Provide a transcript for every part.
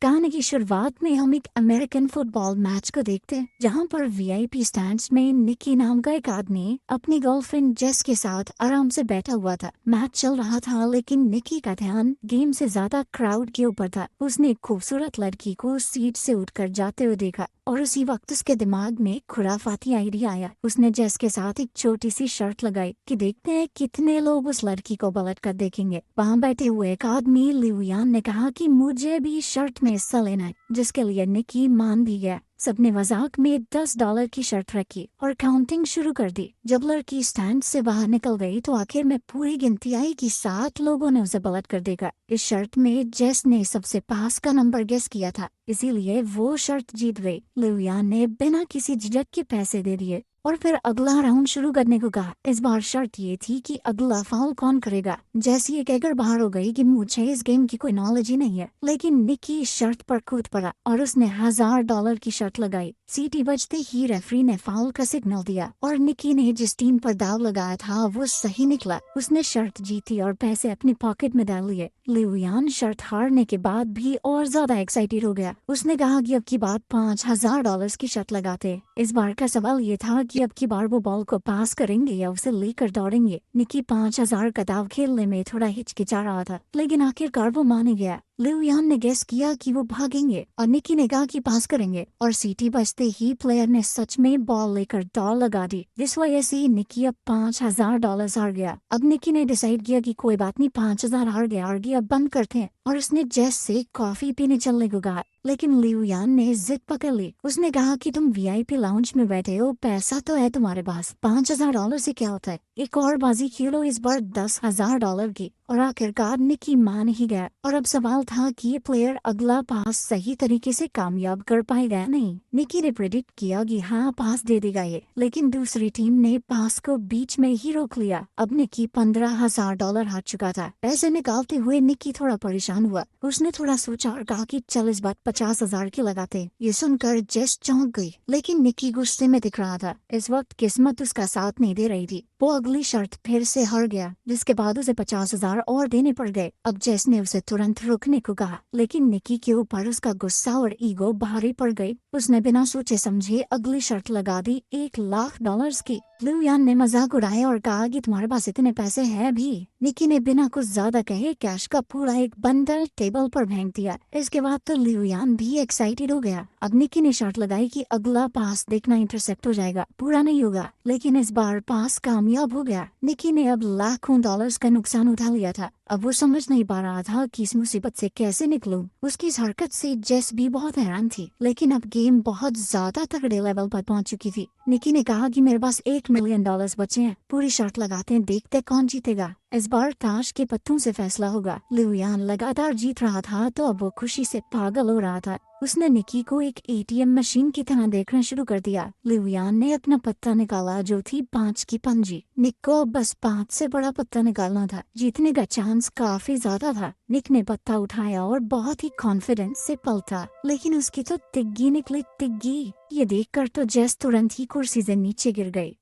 गाने की शुरुआत में हम एक अमेरिकन फुटबॉल मैच को देखते हैं जहां पर वीआईपी स्टैंड्स में निकी नाम का एक आदमी अपनी गर्लफ्रेंड जेस के साथ आराम से बैठा हुआ था। मैच चल रहा था लेकिन निकी का ध्यान गेम से ज्यादा क्राउड के ऊपर था। उसने एक खूबसूरत लड़की को सीट से उठकर जाते हुए देखा और उसी वक्त उसके दिमाग में खुराफाती आइडिया आया। उसने जेस के साथ एक छोटी सी शर्त लगाई कि देखते हैं कितने लोग उस लड़की को पलट कर देखेंगे। वहाँ बैठे हुए एक आदमी लिवियान ने कहा कि मुझे भी शर्त में हिस्सा लेना है, जिसके लिए निकी मान भी गया। सबने मजाक में $10 की शर्त रखी और काउंटिंग शुरू कर दी। जब लड़की स्टैंड से बाहर निकल गई तो आखिर में पूरी गिनती आई कि 7 लोगों ने उसे पलट कर देखा। इस शर्त में जेस ने सबसे पास का नंबर गेस किया था, इसीलिए वो शर्त जीत गई। लिवियान ने बिना किसी झिझक के पैसे दे दिए और फिर अगला राउंड शुरू करने को कहा। इस बार शर्त ये थी कि अगला फाउल कौन करेगा। जैसी ये कहकर बाहर हो गई कि मुझे इस गेम की कोई नॉलेज ही नहीं है, लेकिन निकी इस शर्त पर कूद पड़ा और उसने $1000 की शर्त लगाई। सीटी बजते ही रेफरी ने फाउल का सिग्नल दिया और निकी ने जिस टीम पर दाव लगाया था वो सही निकला। उसने शर्त जीती और पैसे अपनी पॉकेट में डाल लिए। लिवियान शर्त हारने के बाद भी और ज्यादा एक्साइटेड हो गया। उसने कहा कि अब की बार $5000 की शर्त लगाते। इस बार का सवाल ये था कि अब की बार वो बॉल को पास करेंगे या उसे लेकर दौड़ेंगे। निकी 5000 का दाव खेलने में थोड़ा हिचकिचा रहा था, लेकिन आखिरकार वो मान गया। लिवियान ने गेस किया कि वो भागेंगे और निकी ने कहा कि पास करेंगे और सीटी बजते ही प्लेयर ने सच में बॉल लेकर दौड़ लगा दी। जिस वजह से निकी अब $5000 हार गया। अब निकी ने डिसाइड किया कि कोई बात नहीं, 5000 हार गया अब बंद करते हैं, और उसने जेस से कॉफी पीने चलने को कहा। लेकिन लिवियान ने जिद पकड़ ली। उसने कहा कि तुम वीआईपी लाउंज में बैठे हो, पैसा तो है तुम्हारे पास, $5000 से क्या होता है, एक और बाजी खेलो, इस बार $10,000 की। और आखिरकार निकी मान ही गया और अब सवाल था कि ये प्लेयर अगला पास सही तरीके से कामयाब कर पाएगा नहीं। निकी ने प्रेडिक्ट किया कि हाँ पास दे देगा ये, लेकिन दूसरी टीम ने पास को बीच में ही रोक लिया। अब निकी $15,000 हार चुका था। पैसे निकालते हुए निकी थोड़ा परेशान हुआ। उसने थोड़ा सोचा और कहा कि चल इस बार 50,000 की लगाते। ये सुनकर जेस चौंक गई, लेकिन निकी गुस्से में दिख रहा था। इस वक्त किस्मत उसका साथ नहीं दे रही थी। वो अगली शर्त फिर से हार गया, जिसके बाद उसे 50,000 और देने पड़ गए। अब जेस ने उसे तुरंत रुकने को कहा, लेकिन निकी के ऊपर उसका गुस्सा और ईगो भारी पड़ गई। उसने बिना सोचे समझे अगली शर्त लगा दी $1,00,000 की। लिवियान ने मजाक उड़ाया और कहा कि तुम्हारे पास इतने पैसे हैं भी। निकी ने बिना कुछ ज्यादा कहे कैश का पूरा एक बंडल टेबल पर फेंक दिया। इसके बाद तो लिवियान भी एक्साइटेड हो गया। अब निकी ने शर्त लगाई कि अगला पास देखना इंटरसेप्ट हो जाएगा, पूरा नहीं होगा, लेकिन इस बार पास कामयाब हो गया। निकी ने अब लाखों डॉलर्स का नुकसान उठा लिया था। अब वो समझ नहीं पा रहा था कि इस मुसीबत से कैसे निकलूं। उसकी इस हरकत से जेस भी बहुत हैरान थी, लेकिन अब गेम बहुत ज्यादा तगड़े लेवल पर पहुंच चुकी थी। निकी ने कहा कि मेरे पास $1,000,000 बचे हैं, पूरी शर्त लगाते हैं, देखते कौन जीतेगा। इस बार ताश के पत्तों से फैसला होगा। लिवियान लगातार जीत रहा था तो अब वो खुशी से पागल हो रहा था। उसने निकी को एक एटीएम मशीन की तरह देखना शुरू कर दिया। लिवियान ने अपना पत्ता निकाला जो थी 5 की पंजी। निक को बस 5 से बड़ा पत्ता निकालना था। जीतने का चांस काफी ज्यादा था। निक ने पत्ता उठाया और बहुत ही कॉन्फिडेंस से पलटा, लेकिन उसकी तो तिग्गी निकली, तिग्गी। ये देखकर तो जेस तुरंत ही कुर्सी से नीचे गिर गई।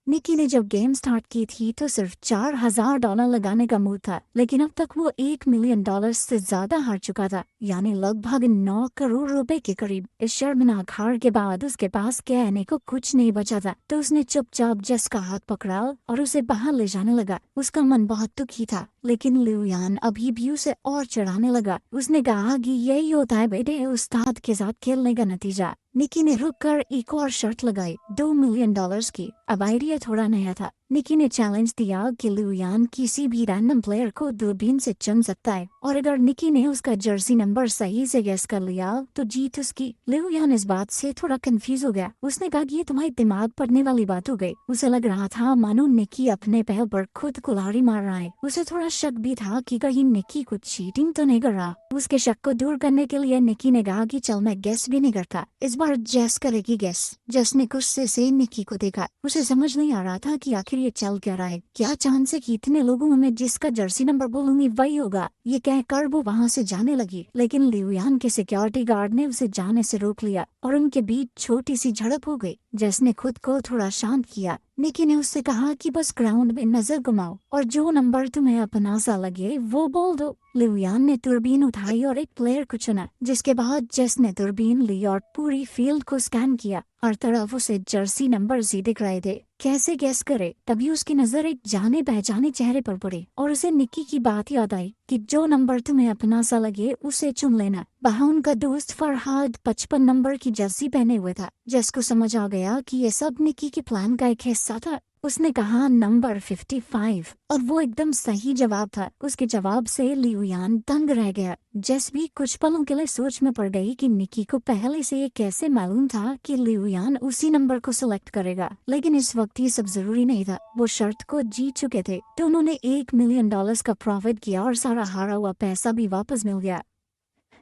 निकी ने जब गेम स्टार्ट की थी तो सिर्फ $4,000 लगाने का मूड था, लेकिन अब तक वो $1,000,000 से ज्यादा हार चुका था, यानी लगभग 9 करोड़ रुपए के करीब। इस शर्मनाक हार के बाद उसके पास कहने को कुछ नहीं बचा था, तो उसने चुपचाप जेस का हाथ पकड़ा और उसे बाहर ले जाने लगा। उसका मन बहुत दुखी था, लेकिन लिवियान अभी भी उसे और चढ़ाने लगा। उसने कहा कि यही होता है बेटे उस्ताद के साथ खेलने का नतीजा। निकी ने रुककर एक और शर्त लगाई $2,000,000 की। अब आइडिया थोड़ा नया था। निकी ने चैलेंज दिया कि लिवियान किसी भी रैंडम प्लेयर को दूरबीन से चुन सकता है, और अगर निकी ने उसका जर्सी नंबर सही से गेस कर लिया तो जीत उसकी। लिवियान इस बात से थोड़ा कंफ्यूज हो गया। उसने कहा कि ये तुम्हारे दिमाग पढ़ने वाली बात हो गई। उसे लग रहा था मानो निकी अपने पैर पर खुद कुल्हाड़ी मार रहा है। उसे थोड़ा शक भी था कि कहीं निकी कुछ चीटिंग तो नहीं कर रहा। उसके शक को दूर करने के लिए निकी ने कहा कि चल मैं गेस भी नहीं करता, इस बार जेस करेगी गेस। जेस ने गुस्से से निकी को देखा। उसे समझ नहीं आ रहा था कि आखिर ये चल क्या रहा है। क्या चांस है कि इतने लोगों में जिसका जर्सी नंबर बोलूंगी वही होगा। ये कहकर वो वहाँ से जाने लगी, लेकिन लिवियान के सिक्योरिटी गार्ड ने उसे जाने से रोक लिया और उनके बीच छोटी सी झड़प हो गई। जेस ने खुद को थोड़ा शांत किया। निकी ने उससे कहा कि बस ग्राउंड में नजर घुमाओ और जो नंबर तुम्हें अपना सा लगे वो बोल दो। लिवियान ने दूरबीन उठाई और एक प्लेयर को चुना, जिसके बाद जेस ने दूरबीन ली और पूरी फील्ड को स्कैन किया। हर तरफ उसे जर्सी नंबर जी दिख रहे थे। कैसे गैस करे? तभी उसकी नजर एक जाने पहचाने चेहरे पर पड़ी और उसे निक्की की बात याद आई कि जो नंबर तुम्हें अपना सा लगे उसे चुन लेना। वहाँ उनका दोस्त फरहाद 55 नंबर की जर्सी पहने हुए था। जेस को समझ आ गया कि ये सब निक्की के प्लान का एक हिस्सा था। उसने कहा नंबर 55 और वो एकदम सही जवाब था। उसके जवाब से लिवियान दंग रह गया। जेस भी कुछ पलों के लिए सोच में पड़ गई कि निक्की को पहले से ये कैसे मालूम था कि लिवियान उसी नंबर को सिलेक्ट करेगा। लेकिन इस वक्त ये सब जरूरी नहीं था। वो शर्त को जीत चुके थे तो उन्होंने $1 मिलियन का प्रॉफिट किया और सारा हारा हुआ पैसा भी वापस मिल गया।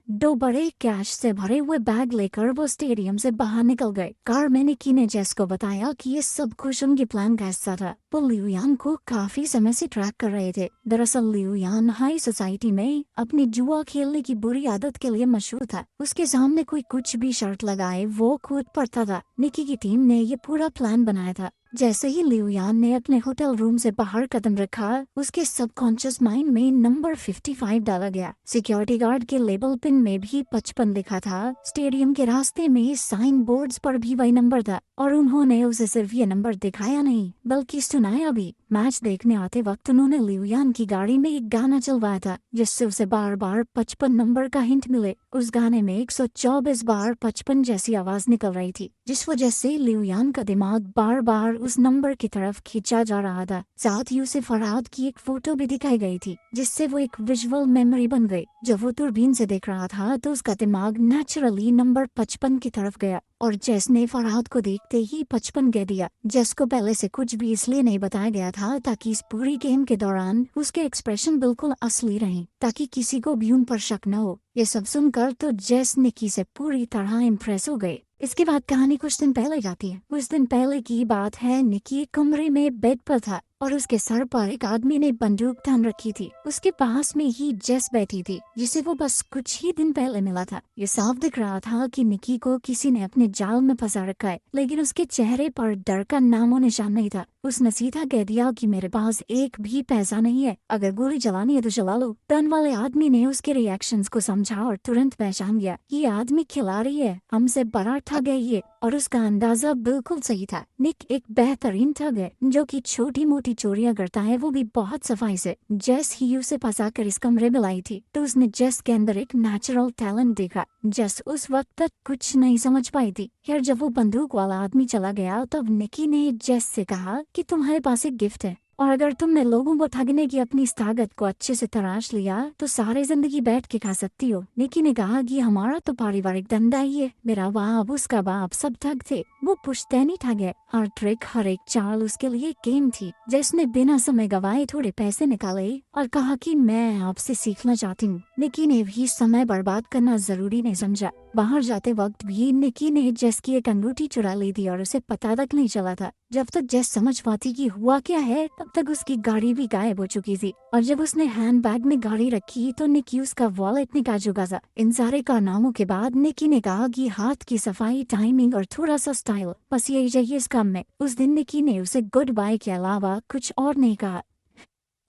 2 बड़े कैश से भरे हुए बैग लेकर वो स्टेडियम से बाहर निकल गए। कार में निक्की ने जेस को बताया कि ये सब कुछ उनके प्लान का हिस्सा था। वो लिवियान को काफी समय से ट्रैक कर रहे थे। दरअसल लिवियान हाई सोसाइटी में अपनी जुआ खेलने की बुरी आदत के लिए मशहूर था। उसके सामने कोई कुछ भी शर्त लगाए वो कूद पड़ता था। निक्की की टीम ने ये पूरा प्लान बनाया था। जैसे ही लिवियान ने अपने होटल रूम से बाहर कदम रखा, उसके सबकॉन्शियस माइंड में नंबर 55 डाला गया। सिक्योरिटी गार्ड के लेबल पिन में भी 55 लिखा था। स्टेडियम के रास्ते में साइन बोर्ड्स पर भी वही नंबर था और उन्होंने उसे सिर्फ ये नंबर दिखाया नहीं बल्कि सुनाया भी। मैच देखने आते वक्त उन्होंने लिवियान की गाड़ी में एक गाना चलवाया था जिससे उसे बार बार 55 नंबर का हिंट मिले। उस गाने में 124 बार 55 जैसी आवाज निकल रही थी, जिस वजह से लिवियान का दिमाग बार बार उस नंबर की तरफ खींचा जा रहा था। साथ ही उसे फरहाद की एक फोटो भी दिखाई गई थी जिससे वो एक विजुअल मेमोरी बन गई। जब वो दूरबीन से देख रहा था तो उसका दिमाग नेचुरली नंबर 55 की तरफ गया और जेस ने फरहाद को देखते ही 55 कह दिया। जेस को पहले से कुछ भी इसलिए नहीं बताया गया था ताकि इस पूरी गेम के दौरान उसके एक्सप्रेशन बिल्कुल असली रहें, ताकि किसी को भी उन पर शक न हो। ये सब सुनकर तो जेस निक्की से पूरी तरह इम्प्रेस हो गए। इसके बाद कहानी कुछ दिन पहले जाती है। कुछ दिन पहले की बात है। निक्की कमरे में बेड पर था और उसके सर पर एक आदमी ने बंदूक तान रखी थी। उसके पास में ही जेस बैठी थी जिसे वो बस कुछ ही दिन पहले मिला था। ये साफ दिख रहा था कि निक्की को किसी ने अपने जाल में फंसा रखा है, लेकिन उसके चेहरे पर डर का नामो निशान नहीं था। उसने सीधा कह दिया कि मेरे पास एक भी पैसा नहीं है, अगर गोली चलानी है तो चला लो। टर्न वाले आदमी ने उसके रिएक्शंस को समझा और तुरंत पहचान गया ये आदमी खिलाड़ी है, हमसे बड़ा ठग है ये। और उसका अंदाजा बिल्कुल सही था। निक एक बेहतरीन ठग है जो कि छोटी मोटी चोरियां करता है, वो भी बहुत सफाई से। जेस ही उसे फंसा कर इस कमरे में लाई थी तो उसने जेस के अंदर एक नेचुरल टैलेंट देखा। जेस उस वक्त तक कुछ नहीं समझ पाई थी। खैर जब वो बंदूक वाला आदमी चला गया तब निकी ने जेस से कहा कि तुम्हारे पास एक गिफ्ट है और अगर तुमने लोगों को ठगने की अपनी इस ताकत को अच्छे से तराश लिया तो सारी जिंदगी बैठ के खा सकती हो। निकी ने कहा कि हमारा तो पारिवारिक धंधा ही है, मेरा बाप उसका बाप सब ठग थे, वो पुश्तैनी ठग है। हर ट्रिक हर एक चाल उसके लिए गेम थी। जिसने बिना समय गवाए थोड़े पैसे निकाले और कहा कि मैं आपसे सीखना चाहती हूँ। निकी ने भी समय बर्बाद करना जरूरी नहीं समझा। बाहर जाते वक्त भी निकी ने जेस की एक अंगूठी चुरा ली थी और उसे पता तक नहीं चला था। जब तक जेस समझ पाती कि हुआ क्या है तब तक उसकी गाड़ी भी गायब हो चुकी थी और जब उसने हैंडबैग में गाड़ी रखी तो निकी उसका वॉलेट निकाल चुका था। इन सारे कारनामों के बाद निकी ने कहा कि हाथ की सफाई, टाइमिंग और थोड़ा सा स्टाइल, बस यही चाहिए इस काम में। उस दिन निकी ने उसे गुड बाय के अलावा कुछ और नहीं कहा।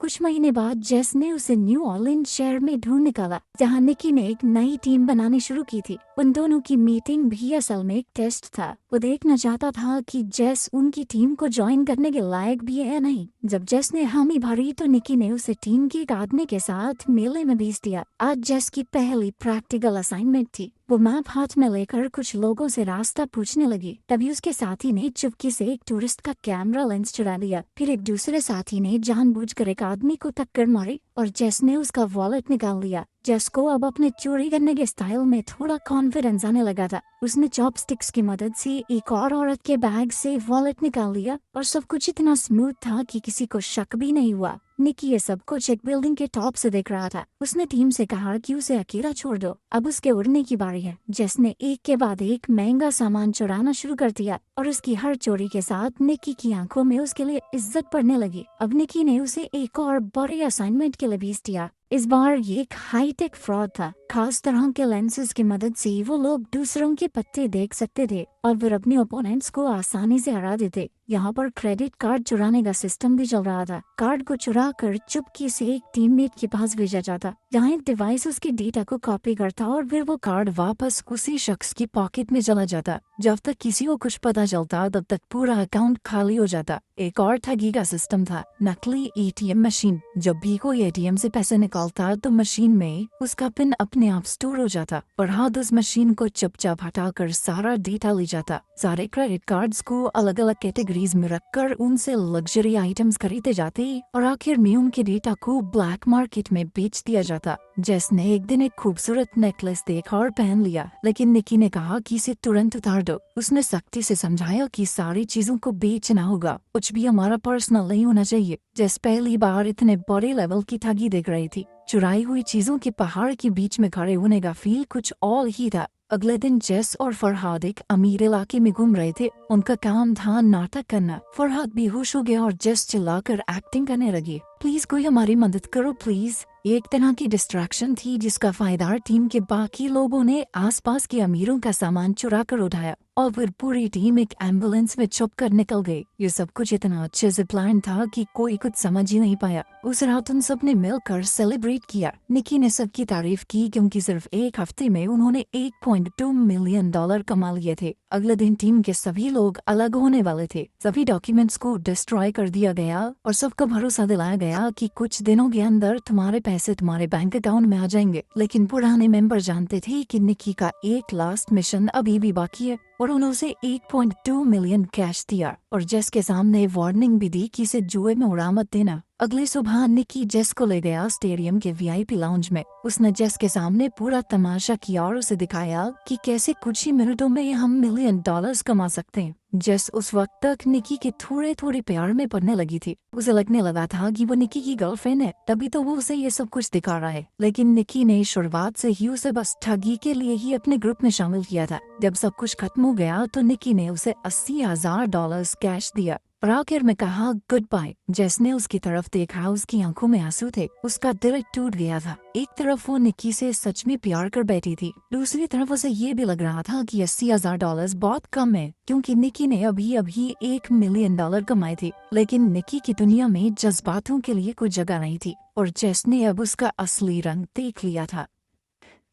कुछ महीने बाद जेस ने उसे न्यू ऑर्लिन्स शहर में ढूंढ निकाला जहां निकी ने एक नई टीम बनानी शुरू की थी। उन दोनों की मीटिंग भी असल में एक टेस्ट था। वो देखना चाहता था कि जेस उनकी टीम को ज्वाइन करने के लायक भी है या नहीं। जब जेस ने हामी भरी तो निकी ने उसे टीम के एक आदमी के साथ मेले में भेज दिया। आज जेस की पहली प्रैक्टिकल असाइनमेंट थी। वो मैप हाथ में लेकर कुछ लोगों से रास्ता पूछने लगी। तभी उसके साथी ने चुपके से एक टूरिस्ट का कैमरा लेंस चुरा लिया। फिर एक दूसरे साथी ने जानबूझकर एक आदमी को टक्कर मारी और जेस ने उसका वॉलेट निकाल लिया। जेस को अब अपने चोरी करने के स्टाइल में थोड़ा कॉन्फिडेंस आने लगा था। उसने चॉपस्टिक्स की मदद से एक और औरत के बैग से वॉलेट निकाल लिया और सब कुछ इतना स्मूथ था कि किसी को शक भी नहीं हुआ। निकी ये सब कुछ एक बिल्डिंग के टॉप से देख रहा था। उसने टीम से कहा कि उसे अकेला छोड़ दो, अब उसके उड़ने की बारी है। जेस ने एक के बाद एक महंगा सामान चुराना शुरू कर दिया और उसकी हर चोरी के साथ निकी की आंखों में उसके लिए इज्जत पड़ने लगी। अब निकी ने उसे एक और बड़े असाइनमेंट के लिए भेज दिया। इस बार ये एक हाईटेक फ्रॉड था। खास तरह के लेंसेज की मदद से वो लोग दूसरों के पत्ते देख सकते थे और फिर अपने ओपोनेंट्स को आसानी से हरा देते। यहाँ पर क्रेडिट कार्ड चुराने का सिस्टम भी चल रहा था। कार्ड को चुरा कर चुपके से एक टीममेट के पास भेजा जाता, जहाँ एक डिवाइस उसके डेटा को कॉपी करता और फिर वो कार्ड वापस उसी शख्स की पॉकेट में चला जाता। जब तक किसी को कुछ पता चलता तब तक पूरा अकाउंट खाली हो जाता। एक और ठगी का सिस्टम था, नकली एटीएम मशीन। जब भी कोई एटीएम से पैसे निकालता तो मशीन में उसका पिन अपने आप स्टोर हो जाता और हाथ उस मशीन को चुपचाप हटाकर सारा डेटा ले जाता। सारे क्रेडिट कार्ड्स को अलग अलग कैटेगरीज में रखकर उनसे लग्जरी आइटम्स खरीदे जाते और आखिर में उनके डेटा को ब्लैक मार्केट में बेच दिया जाता। जेस ने एक दिन एक खूबसूरत नेकलेस देखा और पहन लिया, लेकिन निकी ने कहा कि इसे तुरंत उतार दो। उसने सख्ती से समझाया कि सारी चीजों को बेचना होगा, कुछ भी हमारा पर्सनल नहीं होना चाहिए। जेस पहली बार इतने बड़े लेवल की ठगी देख रही थी। चुराई हुई चीजों के पहाड़ के बीच में खड़े होने का फील कुछ और ही था। अगले दिन जेस और फरहाद एक अमीर इलाके में घूम रहे थे। उनका काम था नाटक करना। फरहाद बेहोश हो गया और जेस चिल्लाकर एक्टिंग करने लगी, प्लीज कोई हमारी मदद करो प्लीज। ये एक तरह की डिस्ट्रैक्शन थी जिसका फायदा टीम के बाकी लोगों ने आसपास के अमीरों का सामान चुरा कर उठाया और फिर पूरी टीम एक एम्बुलेंस में छुप कर निकल गई। ये सब कुछ इतना अच्छे से प्लान था कि कोई कुछ समझ ही नहीं पाया। उस रात उन सब ने मिलकर सेलिब्रेट किया। निकी ने सबकी तारीफ की क्योंकि सिर्फ एक हफ्ते में उन्होंने $1.2 मिलियन कमा लिए थे। अगले दिन टीम के सभी लोग अलग होने वाले थे। सभी डॉक्यूमेंट्स को डिस्ट्रॉय कर दिया गया और सबको भरोसा दिलाया गया कि कुछ दिनों के अंदर तुम्हारे पैसे तुम्हारे बैंक अकाउंट में आ जाएंगे। लेकिन पुराने मेंबर जानते थे कि निकी का एक लास्ट मिशन अभी भी बाकी है और उन्होंने उसे 1.2 मिलियन कैश दिया और जेस के सामने वार्निंग भी दी कि इसे जुए में उड़ा मत देना। अगली सुबह निकी जेस को ले गया स्टेडियम के वीआईपी लाउंज में। उसने जेस के सामने पूरा तमाशा किया और उसे दिखाया कि कैसे कुछ ही मिनटों में हम $1 मिलियन कमा सकते हैं। जेस उस वक्त तक निकी के थोड़े थोड़े प्यार में पड़ने लगी थी। उसे लगने लगा था कि वो निकी की गर्लफ्रेंड है, तभी तो वो उसे ये सब कुछ दिखा रहा है। लेकिन निकी ने शुरुआत से ही उसे बस ठगी के लिए ही अपने ग्रुप में शामिल किया था। जब सब कुछ खत्म हो गया तो निकी ने उसे $80,000 कैश दिया और आखिर में कहा गुड बाय। जेस ने उसकी तरफ देखा, उसकी आंखों में आंसू थे, उसका दिल टूट गया था। एक तरफ वो निकी से सच में प्यार कर बैठी थी, दूसरी तरफ उसे ये भी लग रहा था कि $80,000 बहुत कम है, क्योंकि निकी ने अभी अभी $1 मिलियन कमाए थे। लेकिन निकी की दुनिया में जज्बातों के लिए कोई जगह नहीं थी और जेस ने अब उसका असली रंग देख लिया था।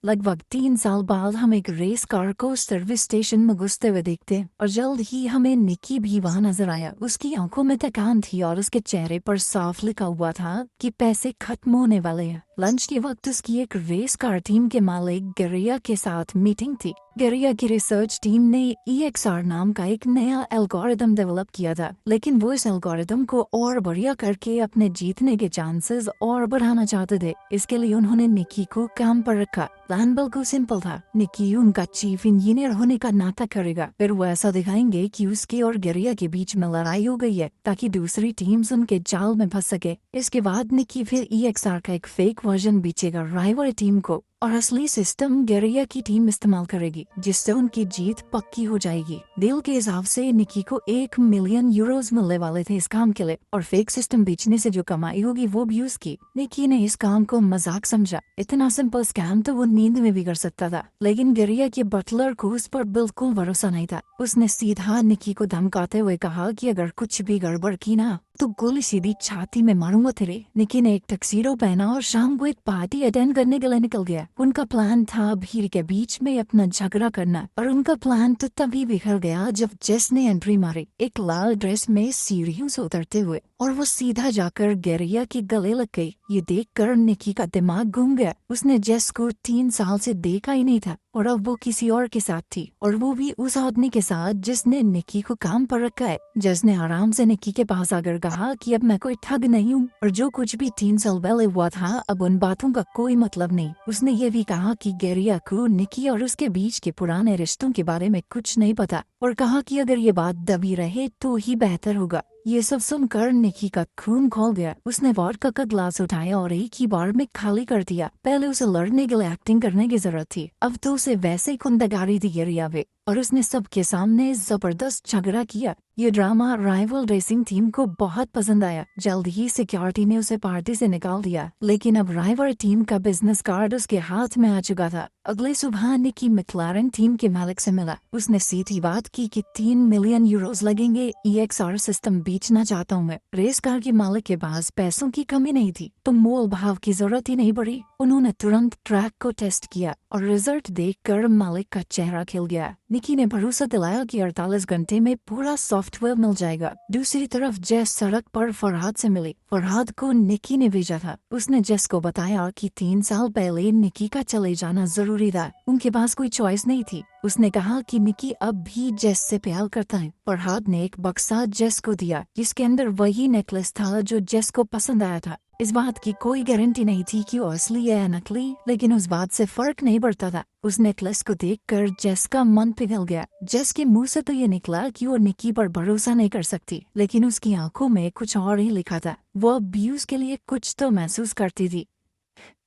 लगभग 3 साल बाद हम एक रेस कार को सर्विस स्टेशन में घुसते हुए देखते हैं और जल्द ही हमें निकी भी वहाँ नजर आया। उसकी आंखों में थकान थी और उसके चेहरे पर साफ लिखा हुआ था कि पैसे खत्म होने वाले हैं। लंच के वक्त उसकी एक रेस कार टीम के मालिक गेरिया के साथ मीटिंग थी। गेरिया की रिसर्च टीम ने EXR नाम का एक नया एल्गोरिदम डेवलप किया था, लेकिन वो इस एल्गोरिदम को और बढ़िया करके अपने जीतने के चांसेस और बढ़ाना चाहते थे। इसके लिए उन्होंने निकी को काम पर रखा। प्लान बिल्कुल सिंपल था। निकी उनका चीफ इंजीनियर होने का नाटक करेगा, फिर वो ऐसा दिखाएंगे कि उसके और गेरिया के बीच में लड़ाई हो गई है ताकि दूसरी टीम्स उनके जाल में फंस सके। इसके बाद निकी फिर EXR का एक फेक वर्जन बेचेगा राइवल टीम को और असली सिस्टम गेरिया की टीम इस्तेमाल करेगी, जिससे उनकी जीत पक्की हो जाएगी। डील के हिसाब से निकी को €1 मिलियन मिलने वाले थे इस काम के लिए और फेक सिस्टम बेचने से जो कमाई होगी वो भी उसकी। निकी ने इस काम को मजाक समझा। इतना सिंपल स्कैम तो वो नींद में भी कर सकता था, लेकिन गेरिया के बटलर को उस पर बिल्कुल भरोसा नहीं था। उसने सीधा निकी को धमकाते हुए कहा कि अगर कुछ भी गड़बड़ की ना तो गोली सीधी छाती में मारूंगा तेरे। निकी ने एक टक्सीडो पहना और शाम को एक पार्टी अटेंड करने के लिए निकल गया। उनका प्लान था भीड़ के बीच में अपना झगड़ा करना, और उनका प्लान तो तभी बिखर गया जब जेस ने एंट्री मारी एक लाल ड्रेस में सीढ़ियों से उतरते हुए, और वो सीधा जाकर गेरिया के गले लग गई। ये देखकर निकी का दिमाग घूम गया। उसने जेस को 3 साल से देखा ही नहीं था और अब वो किसी और के साथ थी, और वो भी उस आदमी के साथ जिसने निकी को काम पर रखा है। जेस ने आराम से निकी के पास आकर कहा कि अब मैं कोई ठग नहीं हूँ और जो कुछ भी 3 साल पहले हुआ था अब उन बातों का कोई मतलब नहीं। उसने ये भी कहा कि गेरिया को निकी और उसके बीच के पुराने रिश्तों के बारे में कुछ नहीं पता, और कहा कि अगर ये बात दबी रहे तो ही बेहतर होगा। ये सब सुनकर निकी का खून खौल गया। उसने वोडका का ग्लास उठाया और एक ही बार में खाली कर दिया। पहले उसे लड़ने के लिए एक्टिंग करने की जरूरत थी, अब तो उसे वैसे ही खुंदगारी थी गेरिया पे। और उसने सबके सामने जबरदस्त झगड़ा किया। ये ड्रामा राइवल रेसिंग टीम को बहुत पसंद आया। जल्द ही सिक्योरिटी ने उसे पार्टी से निकाल दिया, लेकिन अब राइवल टीम का बिजनेस कार्ड उसके हाथ में आ चुका था। अगले सुबह निकी मैक्लारेन टीम के मालिक से मिला। उसने सीधी बात की कि 3 मिलियन यूरोज लगेंगे। EXR सिस्टम बेचना चाहता हूँ मैं। रेस कार के मालिक के पास पैसों की कमी नहीं थी, तो मोल भाव की जरूरत ही नहीं पड़ी। उन्होंने तुरंत ट्रैक को टेस्ट किया और रिजल्ट देखकर मालिक का चेहरा खिल गया। निकी ने भरोसा दिलाया कि 48 घंटे में पूरा सॉफ्टवेयर मिल जाएगा। दूसरी तरफ जेस सड़क पर फरहाद से मिली। फरहाद को निकी ने भेजा था। उसने जेस को बताया कि 3 साल पहले निकी का चले जाना जरूरी था। उनके पास कोई चॉइस नहीं थी। उसने कहा कि निकी अब भी जेस से प्यार करता है। फरहाद ने एक बक्सा जेस को दिया, जिसके अंदर वही नेकलेस था जो जेस को पसंद आया था। इस बात की कोई गारंटी नहीं थी कि वो असली है या नकली, लेकिन उस बात से फर्क नहीं पड़ता था। उस नेकलेस को देखकर जेस का मन पिघल गया। जेस के मुंह से तो ये निकला कि वो निकी पर भरोसा नहीं कर सकती, लेकिन उसकी आंखों में कुछ और ही लिखा था। वो अब्यूज के लिए कुछ तो महसूस करती थी।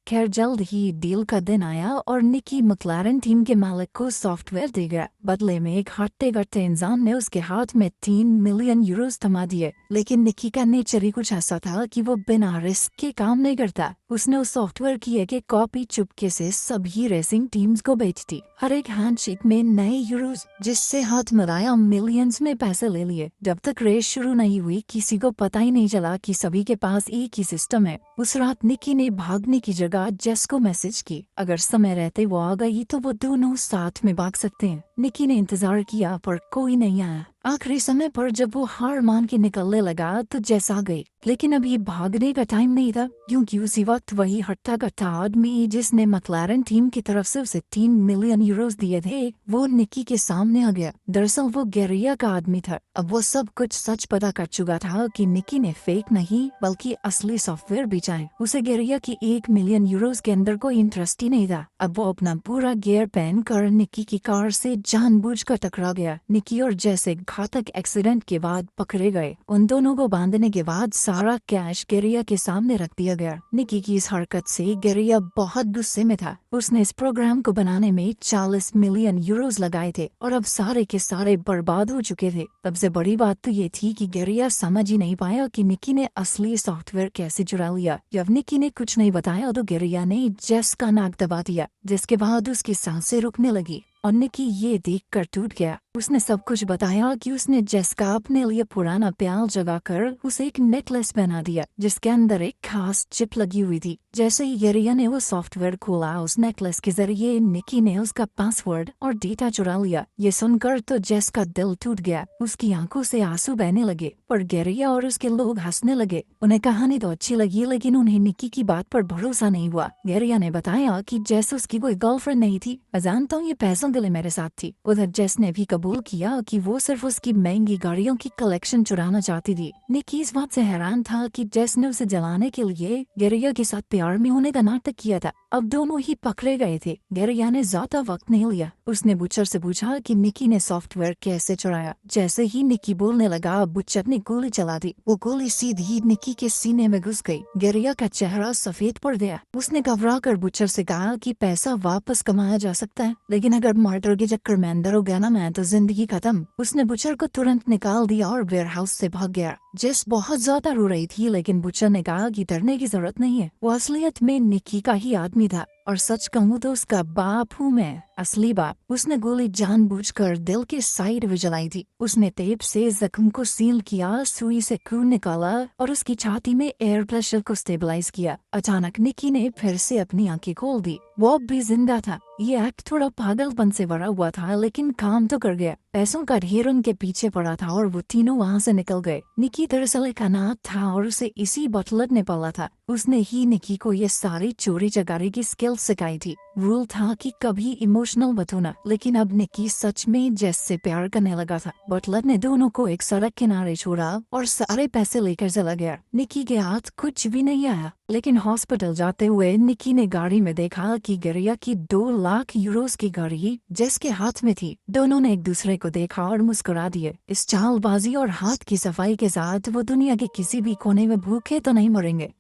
खैर, जल्द ही डील का दिन आया और निकी मैक्लारेन टीम के मालिक को सॉफ्टवेयर दे गया। बदले में एक हट्टे कट्टे इंसान ने उसके हाथ में 3 मिलियन यूरोज थमा दिए। लेकिन निकी का नेचर ही कुछ ऐसा था कि वो बिना रिस्क के काम नहीं करता। उसने उस सॉफ्टवेयर की एक कॉपी चुपके से सभी रेसिंग टीम्स को बेचती। हर एक हैंडशेक में नए यूरोज, जिससे हाथ मिलाया मिलियंस में पैसे ले लिए। जब तक रेस शुरू नहीं हुई, किसी को पता ही नहीं चला कि सभी के पास एक ही सिस्टम है। उस रात निकी ने भागने की जगह जेस को मैसेज की। अगर समय रहते वो आ गई तो वो दोनों साथ में भाग सकते हैं। निकी ने इंतजार किया पर कोई नहीं आया। आखिरी समय पर जब वो हार मान के निकलने लगा तो जेस आ गई। लेकिन अभी भागने का टाइम नहीं था, क्योंकि उसी वक्त वही हट्टा कट्टा आदमी जिसने मैक्लारेन टीम की तरफ से उसे 3 मिलियन यूरोज दिए थे, वो निकी के सामने आ गया। दरअसल वो गेरिया का आदमी था। अब वो सब कुछ सच पता कर चुका था कि निकी ने फेक नहीं बल्कि असली सॉफ्टवेयर बेचा है। उसे गेरिया की 1 मिलियन यूरोज के अंदर कोई इंटरेस्ट ही नहीं था। अब वो अपना पूरा गियर पहन कर निकी की कार से जानबूझकर टकरा गया। निकी और जेस एक घातक एक्सीडेंट के बाद पकड़े गए। उन दोनों को बांधने के बाद सारा कैश गेरिया के सामने रख दिया गया। निकी की इस हरकत से गेरिया बहुत गुस्से में था। उसने इस प्रोग्राम को बनाने में 40 मिलियन यूरोज लगाए थे और अब सारे के सारे बर्बाद हो चुके थे। सबसे बड़ी बात तो ये थी कि गेरिया समझ ही नहीं पाया कि निकी ने असली सॉफ्टवेयर कैसे चुरा लिया। जब निकी ने कुछ नहीं बताया तो गेरिया ने जेस का नाक दबा दिया, जिसके बाद उसकी सांसें रुकने लगी और निकी ये देखकर टूट गया। उसने सब कुछ बताया कि उसने जेस का अपने लिए पुराना प्याल जगाकर उसे एक नेकलेस बना दिया, जिसके अंदर एक खास चिप लगी हुई थी। जैसे ही गेरिया ने वो सॉफ्टवेयर खोला, उस नेकलेस के जरिए निकी ने उसका पासवर्ड और डेटा चुरा लिया। ये सुनकर तो जेस का दिल टूट गया। उसकी आंखों से आंसू बहने लगे, पर गेरिया और उसके लोग हंसने लगे। उन्हें कहानी तो अच्छी लगी, लेकिन उन्हें निकी की बात पर भरोसा नहीं हुआ। गेरिया ने बताया कि जेस उसकी कोई गर्लफ्रेंड नहीं थी। मैं जानता हूँ ये पैसों के लिए मेरे साथ थी। उधर जेस ने भी कबूल किया कि वो सिर्फ उसकी महंगी गाड़ियों की कलेक्शन चुराना चाहती थी। निकी इस बात से हैरान था कि जेस ने उसे जलाने के लिए गेरिया के साथ प्यार में होने का नाटक किया था। अब दोनों ही पकड़े गए थे। गेरिया ने ज्यादा वक्त नहीं लिया। उसने बुचर से पूछा कि निकी ने सॉफ्टवेयर कैसे चुराया। जैसे ही निकी बोलने लगा, बुचर ने गोली चला दी। वो गोली सीधी निकी के सीने में घुस गई। गेरिया का चेहरा सफेद पड़ गया। उसने घबरा कर बुचर से कहा कि पैसा वापस कमाया जा सकता है, लेकिन अगर मर्डर के चक्कर में अंदर हो गया ना मैं, तो जिंदगी खत्म। उसने बुचर को तुरंत निकाल दिया और वेयरहाउस से भाग गया। जेस बहुत ज्यादा रो रही थी, लेकिन बुचर ने कहा कि डरने की जरूरत नहीं है। वो असलियत में निकी का ही आदमी था, और सच कहूँ तो उसका बाप हूँ मैं, असली बाप। उसने गोली जानबूझकर दिल के साइड में जलाई थी। उसने टेप से जख्म को सील किया, सुई से खून निकाला और उसकी छाती में एयर प्रेशर को स्टेबलाइज किया। अचानक निकी ने फिर से अपनी आंखें खोल दी। वो अब भी जिंदा था। ये एक्ट थोड़ा पागलपन से भरा हुआ था, लेकिन काम तो कर गया। पैसों का ढेर उनके पीछे पड़ा था और वो तीनों वहाँ से निकल गए। निकी दरअसल एक अनाथ था और उसे इसी बटलर ने पाला था। उसने ही निकी को ये सारी चोरी चकारी की स्किल सिखाई थी। रूल था कि कभी इमोशनल मत होना, लेकिन अब निकी सच में जेस से प्यार करने लगा था। बटलर ने दोनों को एक सड़क किनारे छोड़ा और सारे पैसे लेकर चला गया। निकी के हाथ कुछ भी नहीं आया, लेकिन हॉस्पिटल जाते हुए निकी ने गाड़ी में देखा कि गेरिया की 2 लाख यूरोस की गाड़ी जेस के हाथ में थी। दोनों ने एक दूसरे को देखा और मुस्कुरा दिए। इस चालबाजी और हाथ की सफाई के साथ वो दुनिया के किसी भी कोने में भूखे तो नहीं मरेंगे।